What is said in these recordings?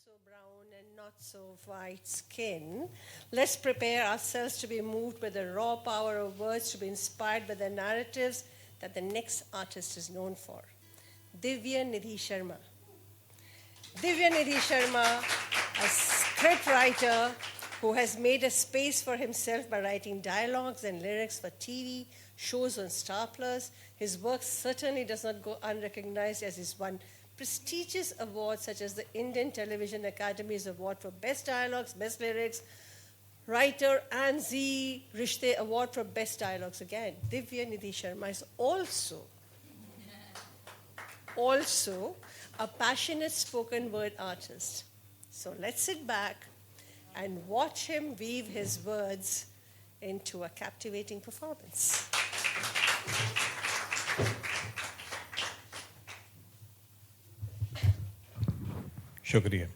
so brown and not so white skin, let's prepare ourselves to be moved by the raw power of words, to be inspired by the narratives that the next artist is known for. Divya Nidhi Sharma. Divya Nidhi Sharma, a script writer who has made a space for himself by writing dialogues and lyrics for TV, shows on Star Plus. His work certainly does not go unrecognized, as he's won prestigious awards such as the Indian Television Academy's Award for Best Dialogues, Best Lyrics, Writer, and Zee Rishte Award for Best Dialogues again. Divya Nidhi Sharma is also a passionate spoken word artist. So let's sit back and watch him weave his words into a captivating performance. शुक्रिया।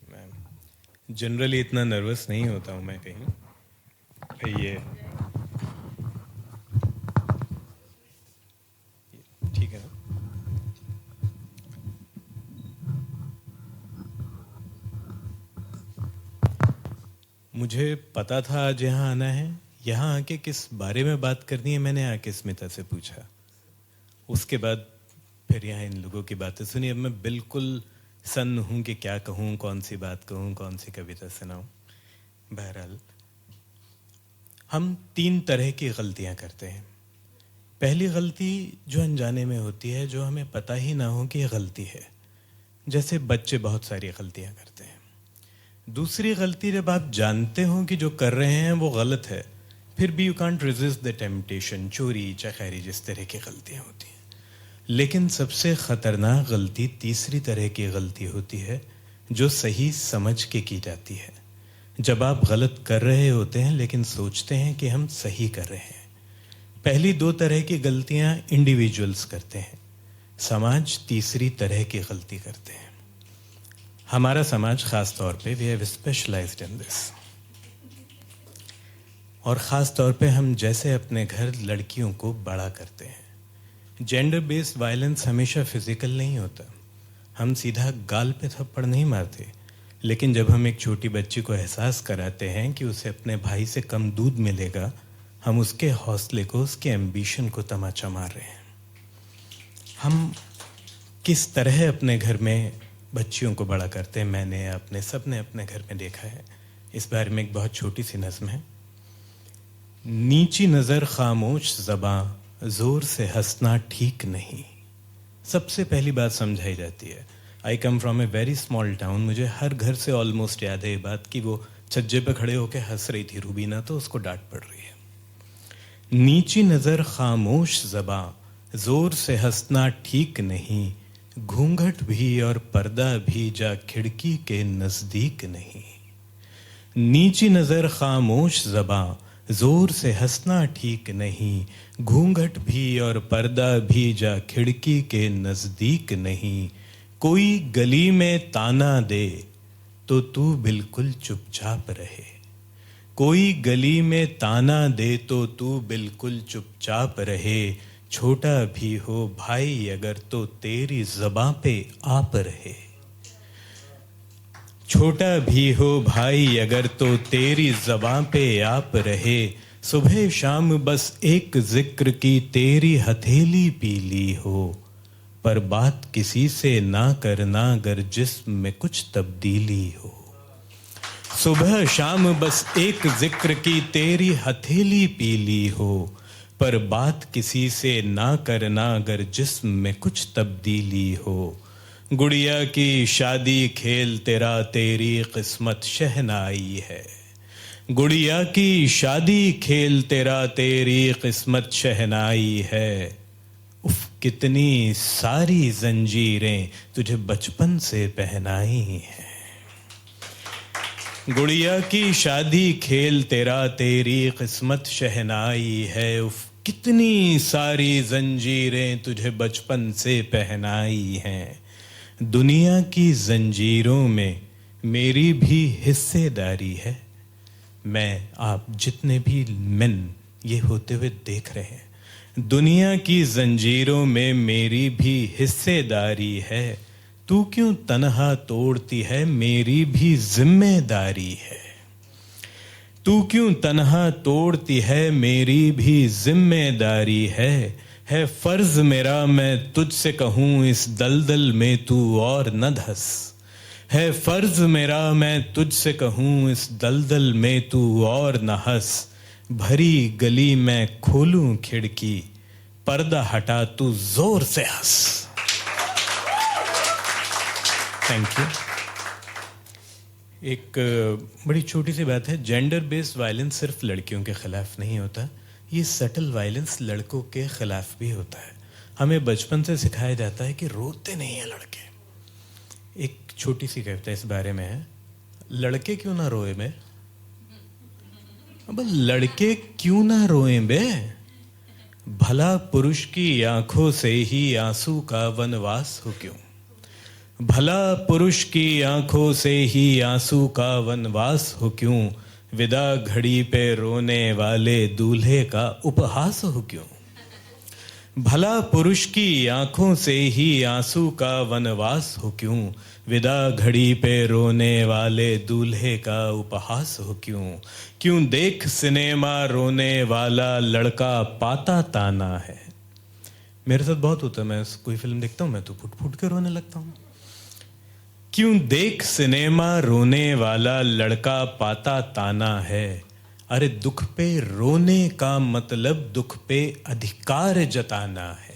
मैं generally इतना nervous नहीं होता हूँ मैं कहीं। ये ठीक है ना? मुझे पता था आज यहाँ आना है, यहाँ आके किस बारे में बात करनी है मैंने आके स्मिता से पूछा। उसके बाद फिर यहाँ इन लोगों की बातें सुनी। अब मैं बिल्कुल सन्न हूँ कि क्या कहूँ, कौन सी बात कहूँ, कौन सी कविता सुनाऊँ। बहरहाल हम 3 तरह की गलतियाँ करते हैं। पहली गलती जो अनजाने में होती है, जो हमें पता ही ना हो कि ये गलती है। जैसे बच्चे बहुत सारी गलतियाँ करते हैं। दूसरी गलती जब आप जानते हो कि जो कर रहे हैं वो गलत है, फिर भी you can't resist the temptation, चोरी चखैरी जिस तरह की गलतियाँ होती हैं। लेकिन सबसे खतरनाक गलती तीसरी तरह की गलती होती है, जो सही समझ के की जाती है। जब आप गलत कर रहे होते हैं लेकिन सोचते हैं कि हम सही कर रहे हैं। पहली 2 तरह की गलतियां इंडिविजुअल्स करते हैं, समाज तीसरी तरह की गलती करते हैं। हमारा समाज खास तौर पे, we have specialised in this. और ख़ास तौर पे हम जैसे अपने घर लड़कियों को बड़ा करते हैं। जेंडर बेस्ड वायलेंस हमेशा फिजिकल नहीं होता। हम सीधा गाल पे थप्पड़ नहीं मारते, लेकिन जब हम एक छोटी बच्ची को एहसास कराते हैं कि उसे अपने भाई से कम दूध मिलेगा, हम उसके हौसले को, उसके एम्बिशन को तमाचा मार रहे हैं। हम किस तरह अपने घर में बच्चियों को बड़ा करते हैं, मैंने अपने सबने अपने घर में देखा है। इस बारे में एक बहुत छोटी सी नज़्म है। नीची नज़र खामोश ज़बां, जोर से हंसना ठीक नहीं। सबसे पहली बात समझाई जाती है। I come from a very small town. मुझे हर घर से ऑलमोस्ट याद है ये बात कि वो छज्जे पे खड़े होकर हंस रही थी रूबीना, तो उसको डांट पड़ रही है। नीची नज़र खामोश ज़बां, जोर से हंसना ठीक नहीं। घूंघट भी और पर्दा भी जा खिड़की के नज़दीक नहीं। नीची नज़र खामोश ज़बां, जोर से हंसना ठीक नहीं। घूंघट भी और पर्दा भी जा खिड़की के नजदीक नहीं। कोई गली में ताना दे तो तू बिल्कुल चुपचाप रहे। कोई गली में ताना दे तो तू बिल्कुल चुपचाप रहे। छोटा भी हो भाई अगर तो तेरी ज़बां पे आप रहे। छोटा भी हो भाई अगर तो तेरी ज़बां पे आप रहे। सुबह शाम बस एक जिक्र की तेरी हथेली पीली हो। पर बात किसी से ना करना अगर जिस्म में कुछ तब्दीली हो। सुबह शाम बस एक जिक्र की तेरी हथेली पीली हो। पर बात किसी से ना करना अगर जिस्म में कुछ तब्दीली हो। गुड़िया की शादी खेल तेरा तेरी किस्मत शहनाई है। गुड़िया की शादी खेल तेरा तेरी किस्मत शहनाई है। उफ कितनी सारी जंजीरें तुझे बचपन से पहनाई हैं। गुड़िया की शादी खेल तेरा तेरी किस्मत शहनाई है। उफ कितनी सारी जंजीरें तुझे बचपन से पहनाई हैं। दुनिया की जंजीरों में मेरी भी हिस्सेदारी है। मैं आप जितने भी मेन ये होते हुए देख रहे हैं, दुनिया की जंजीरों में मेरी भी हिस्सेदारी है, तू क्यों तन्हा तोड़ती है, मेरी भी जिम्मेदारी है। तू क्यों तन्हा तोड़ती है, मेरी भी जिम्मेदारी है फर्ज मेरा मैं तुझसे कहूँ इस दलदल में तू और न धस। है फर्ज मेरा मैं तुझसे कहूँ इस दलदल में तू और न हंस। भरी गली में खोलूं खिड़की, पर्दा हटा तू जोर से हंस। Thank you. एक बड़ी छोटी सी बात है, जेंडर बेस्ड वायलेंस सिर्फ लड़कियों के खिलाफ नहीं होता, ये सटल वायलेंस लड़कों के खिलाफ भी होता है। हमें बचपन से सिखाया जाता है कि रोते नहीं हैं लड़के। एक छोटी सी कविता इस बारे में है, लड़के क्यों ना रोए बे, अब लड़के क्यों ना रोए बे, भला पुरुष की आंखों से ही आंसू का वनवास हो क्यों। भला पुरुष की आंखों से ही आंसू का वनवास हो क्यों, विदा घड़ी पे रोने वाले दूल्हे का उपहास हो क्यों। भला पुरुष की आंखों से ही आंसू का वनवास हो क्यों, विदा घड़ी पे रोने वाले दूल्हे का उपहास हो क्यों। क्यों देख सिनेमा रोने वाला लड़का पाता ताना है। मेरे साथ बहुत होता है, मैं कोई फिल्म देखता हूँ मैं तो फुट फुट के रोने लगता हूँ। क्यों देख सिनेमा रोने वाला लड़का पाता ताना है। अरे दुख पे रोने का मतलब दुख पे अधिकार जताना है।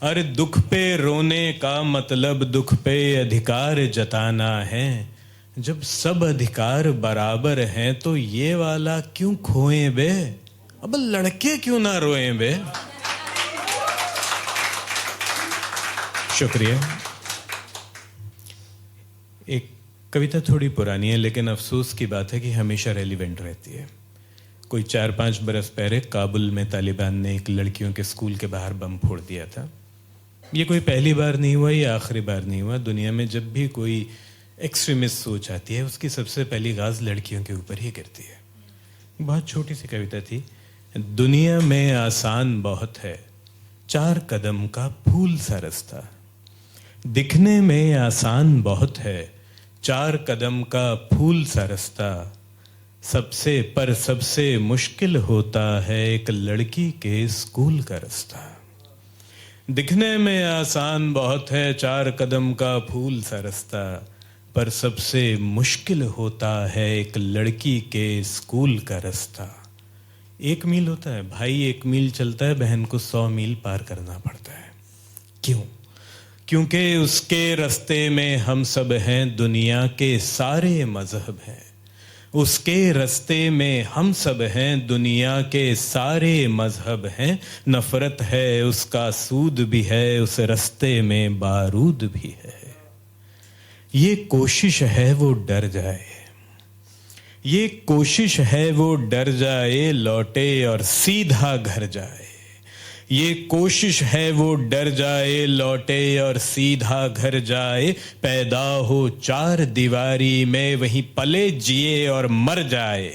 अरे दुख पे रोने का मतलब दुख पे अधिकार जताना है। जब सब अधिकार बराबर हैं तो ये वाला क्यों खोए बे, अब लड़के क्यों ना रोए बे। शुक्रिया। एक कविता थोड़ी पुरानी है लेकिन अफसोस की बात है कि हमेशा रेलिवेंट रहती है। कोई 4-5 बरस पहले काबुल में तालिबान ने एक लड़कियों के स्कूल के बाहर बम फोड़ दिया था। ये कोई पहली बार नहीं हुआ, ये आखिरी बार नहीं हुआ। दुनिया में जब भी कोई एक्सट्रीमिस्ट सोच आती है उसकी सबसे पहली गाज लड़कियों के ऊपर ही गिरती है। बहुत छोटी सी कविता थी। दुनिया में आसान बहुत है, 4 कदम का फूल सा रास्ता। दिखने में आसान बहुत है, 4 कदम का फूल सा रास्ता। सबसे मुश्किल होता है एक लड़की के स्कूल का रास्ता। दिखने में आसान बहुत है 4 कदम का फूल सा रास्ता, पर सबसे मुश्किल होता है एक लड़की के स्कूल का रास्ता। 1 मील होता है, भाई 1 मील चलता है, बहन को 100 मील पार करना पड़ता है। क्यों? क्योंकि उसके रास्ते में हम सब हैं, दुनिया के सारे मजहब हैं। उसके रास्ते में हम सब हैं, दुनिया के सारे मजहब हैं। नफरत है उसका सूद भी है, उस रास्ते में बारूद भी है। ये कोशिश है वो डर जाए, ये कोशिश है वो डर जाए, लौटे और सीधा घर जाए। ये कोशिश है वो डर जाए, लौटे और सीधा घर जाए। पैदा हो 4 दीवारी में, वहीं पले जिए और मर जाए।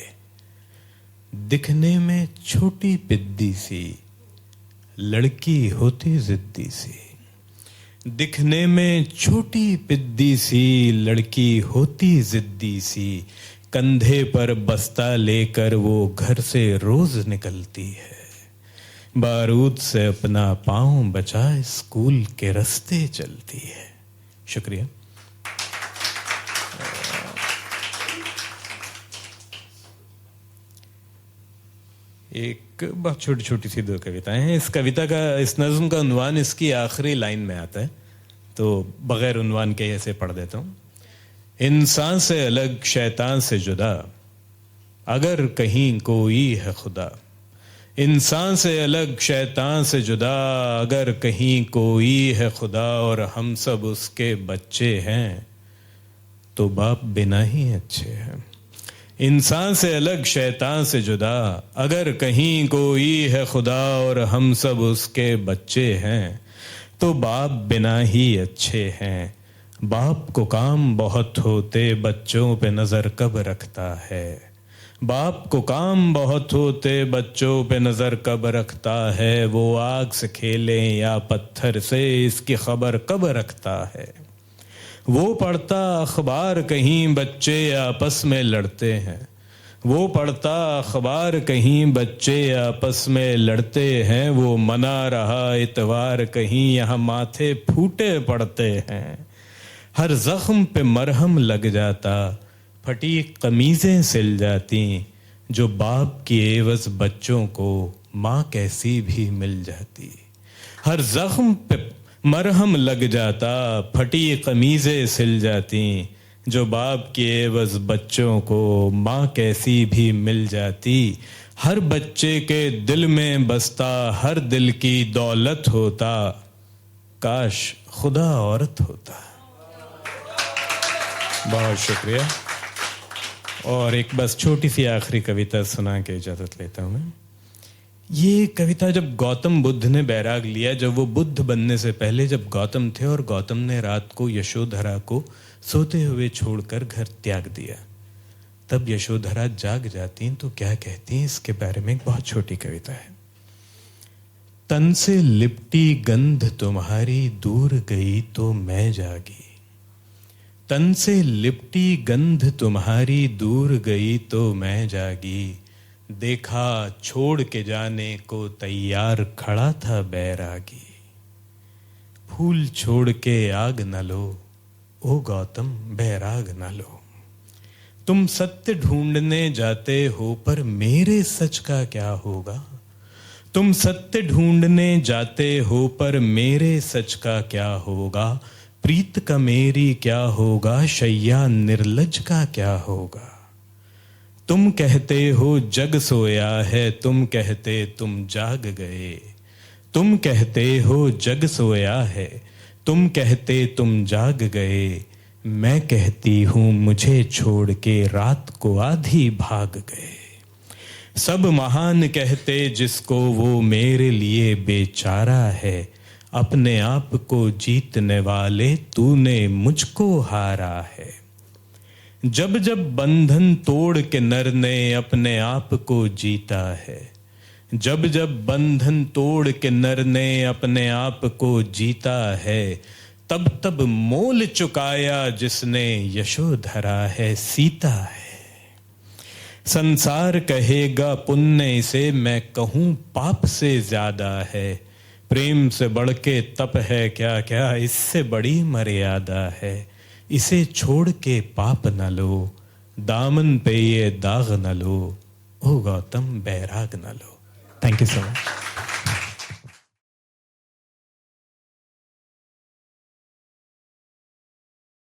दिखने में छोटी पिद्दी सी, लड़की होती जिद्दी सी। दिखने में छोटी पिद्दी सी, लड़की होती जिद्दी सी। कंधे पर बस्ता लेकर वो घर से रोज निकलती है। बारूद से अपना पांव बचा स्कूल के रास्ते चलती है। शुक्रिया। एक बहुत छोटी छोटी सी 2 कविताएं हैं। इस कविता का, इस नज्म का उन्वान इसकी आखिरी लाइन में आता है, तो बगैर उन्वान के ऐसे पढ़ देता हूं। इंसान से अलग शैतान से जुदा, अगर कहीं कोई है खुदा। इंसान से अलग शैतान से जुदा, अगर कहीं कोई है खुदा। और हम सब उसके बच्चे हैं, तो बाप बिना ही अच्छे हैं। इंसान से अलग शैतान से जुदा, अगर कहीं कोई है खुदा। और हम सब उसके बच्चे हैं, तो बाप बिना ही अच्छे हैं। बाप को काम बहुत होते, बच्चों पे नजर कब रखता है। बाप को काम बहुत होते बच्चों पे नजर कब रखता है, वो आग से खेले या पत्थर से इसकी खबर कब रखता है। वो पढ़ता अखबार कहीं बच्चे आपस में लड़ते हैं, वो पढ़ता अखबार कहीं बच्चे आपस में लड़ते हैं। वो मना रहा इतवार कहीं यहाँ माथे फूटे पड़ते हैं। हर जख्म पे मरहम लग जाता, फटी कमीजें सिल जाती, जो बाप की एवज बच्चों को माँ कैसी भी मिल जाती। हर जख्म पे मरहम लग जाता, फटी कमीजें सिल जाती, जो बाप की एवज बच्चों को माँ कैसी भी मिल जाती। हर बच्चे के दिल में बसता हर दिल की दौलत होता, काश खुदा औरत होता। बहुत शुक्रिया। और एक बस छोटी सी आखिरी कविता सुना के इजाजत लेता हूं मैं। ये कविता जब गौतम बुद्ध ने बैराग लिया, जब वो बुद्ध बनने से पहले जब गौतम थे और गौतम ने रात को यशोधरा को सोते हुए छोड़कर घर त्याग दिया, तब यशोधरा जाग जाती तो क्या कहती हैं, इसके बारे में एक बहुत छोटी कविता है। तन से लिपटी गंध तुम्हारी दूर गई तो मैं जागी, तन से लिपटी गंध तुम्हारी दूर गई तो मैं जागी। देखा छोड़ के जाने को तैयार खड़ा था बैरागी। फूल छोड़ के आग न लो ओ गौतम बैराग न लो। तुम सत्य ढूंढने जाते हो पर मेरे सच का क्या होगा। तुम सत्य ढूंढने जाते हो पर मेरे सच का क्या होगा। प्रीत का मेरी क्या होगा, शैया निर्लज का क्या होगा। तुम कहते हो जग सोया है, तुम कहते तुम जाग गए। तुम कहते हो जग सोया है, तुम कहते तुम जाग गए। मैं कहती हूँ मुझे छोड़ के रात को आधी भाग गए। सब महान कहते जिसको वो मेरे लिए बेचारा है। अपने आप को जीतने वाले तूने मुझको हारा है। जब जब बंधन तोड़ के नर ने अपने आप को जीता है। जब जब बंधन तोड़ के नर ने अपने आप को जीता है। तब तब मोल चुकाया जिसने यशोधरा है, सीता है। संसार कहेगा पुण्य से, मैं कहूँ पाप से ज्यादा है। प्रेम से बढ़ के तप है क्या क्या, इससे बड़ी मर्यादा है। इसे छोड़ के पाप न लो, दामन पे ये दाग न लो। ओ गौतम बैराग न लो। Thank you so much.